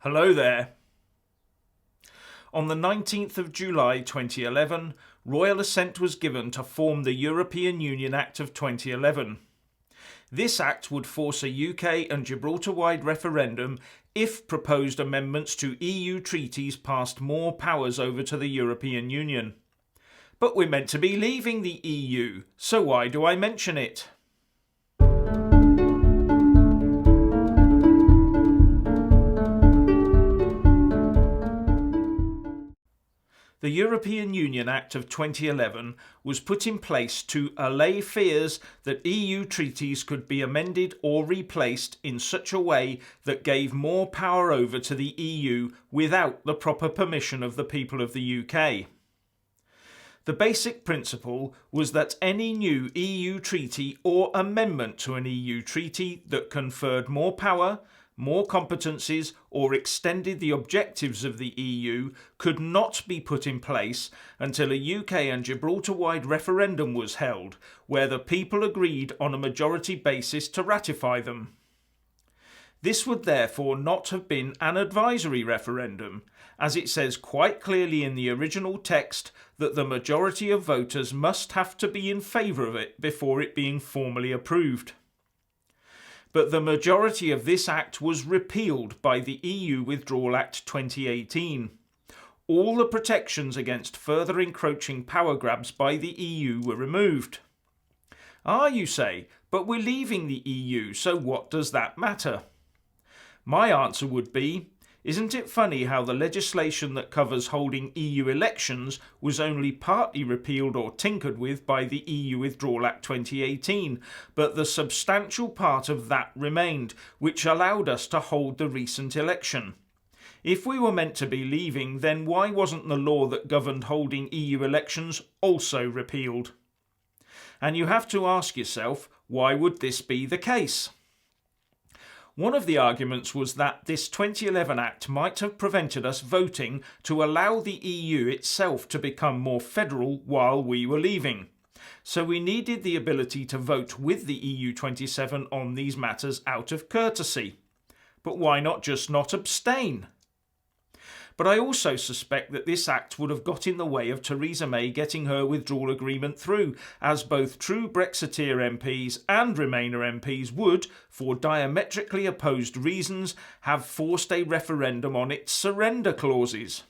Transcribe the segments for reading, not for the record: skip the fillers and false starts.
Hello there. On the 19th of July 2011, Royal Assent was given to form the European Union Act of 2011. This act would force a UK and Gibraltar-wide referendum if proposed amendments to EU treaties passed more powers over to the European Union. But we're meant to be leaving the EU, so why do I mention it? The European Union Act of 2011 was put in place to allay fears that EU treaties could be amended or replaced in such a way that gave more power over to the EU without the proper permission of the people of the UK. The basic principle was that any new EU treaty or amendment to an EU treaty that conferred more power, more competencies, or extended the objectives of the EU could not be put in place until a UK and Gibraltar-wide referendum was held, where the people agreed on a majority basis to ratify them. This would therefore not have been an advisory referendum, as it says quite clearly in the original text that the majority of voters must have to be in favour of it before it being formally approved. But the majority of this act was repealed by the EU Withdrawal Act 2018. All the protections against further encroaching power grabs by the EU were removed. You say, but we're leaving the EU, so what does that matter? My answer would be, isn't it funny how the legislation that covers holding EU elections was only partly repealed or tinkered with by the EU Withdrawal Act 2018, but the substantial part of that remained, which allowed us to hold the recent election. If we were meant to be leaving, then why wasn't the law that governed holding EU elections also repealed? And you have to ask yourself, why would this be the case? One of the arguments was that this 2011 Act might have prevented us voting to allow the EU itself to become more federal while we were leaving. So we needed the ability to vote with the EU 27 on these matters out of courtesy. But why not just not abstain? But I also suspect that this act would have got in the way of Theresa May getting her withdrawal agreement through, as both true Brexiteer MPs and Remainer MPs would, for diametrically opposed reasons, have forced a referendum on its surrender clauses.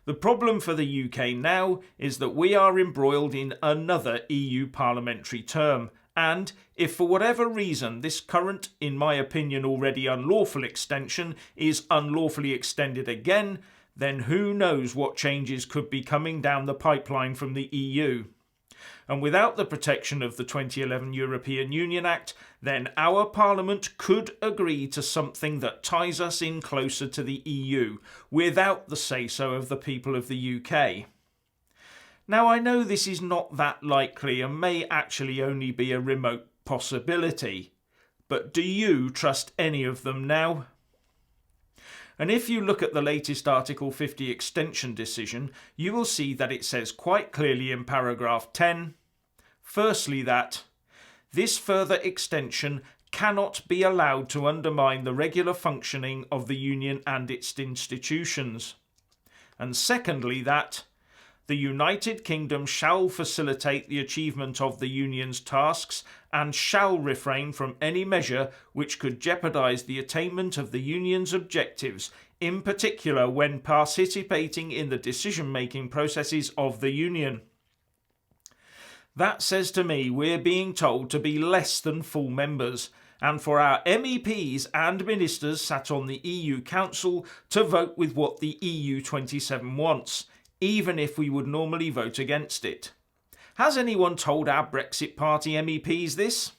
The problem for the UK now is that we are embroiled in another EU parliamentary term, and if for whatever reason this current, in my opinion already unlawful extension is unlawfully extended again, then who knows what changes could be coming down the pipeline from the EU. And without the protection of the 2011 European Union Act, then our Parliament could agree to something that ties us in closer to the EU, without the say-so of the people of the UK. Now, I know this is not that likely and may actually only be a remote possibility, but do you trust any of them now? And if you look at the latest Article 50 extension decision, you will see that it says quite clearly in paragraph 10, firstly that this further extension cannot be allowed to undermine the regular functioning of the Union and its institutions. And secondly that the United Kingdom shall facilitate the achievement of the Union's tasks and shall refrain from any measure which could jeopardise the attainment of the Union's objectives, in particular when participating in the decision-making processes of the Union. That says to me we're being told to be less than full members, and for our MEPs and ministers sat on the EU Council to vote with what the EU 27 wants, even if we would normally vote against it. Has anyone told our Brexit Party MEPs this?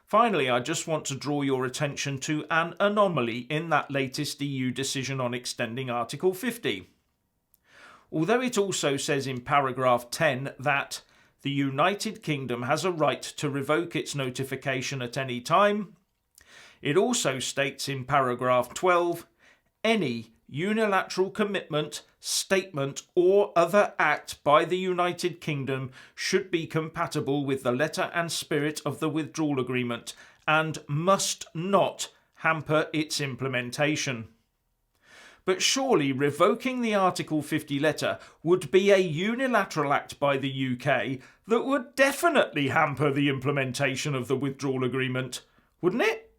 Finally, I just want to draw your attention to an anomaly in that latest EU decision on extending Article 50. Although it also says in paragraph 10 that the United Kingdom has a right to revoke its notification at any time, it also states in paragraph 12, any unilateral commitment, statement or other act by the United Kingdom should be compatible with the letter and spirit of the withdrawal agreement and must not hamper its implementation. But surely revoking the Article 50 letter would be a unilateral act by the UK that would definitely hamper the implementation of the withdrawal agreement, wouldn't it?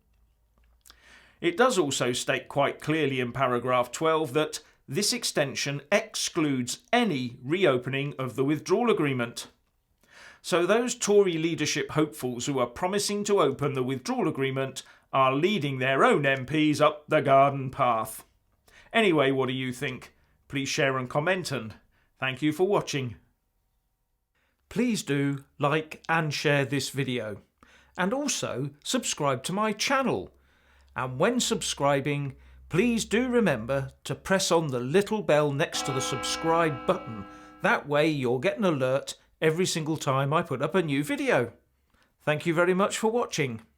It does also state quite clearly in paragraph 12 that this extension excludes any reopening of the withdrawal agreement. So those Tory leadership hopefuls who are promising to open the withdrawal agreement are leading their own MPs up the garden path. Anyway, what do you think? Please share and comment, and thank you for watching. Please do like and share this video, and also subscribe to my channel. And when subscribing, please do remember to press on the little bell next to the subscribe button. That way you'll get an alert every single time I put up a new video. Thank you very much for watching.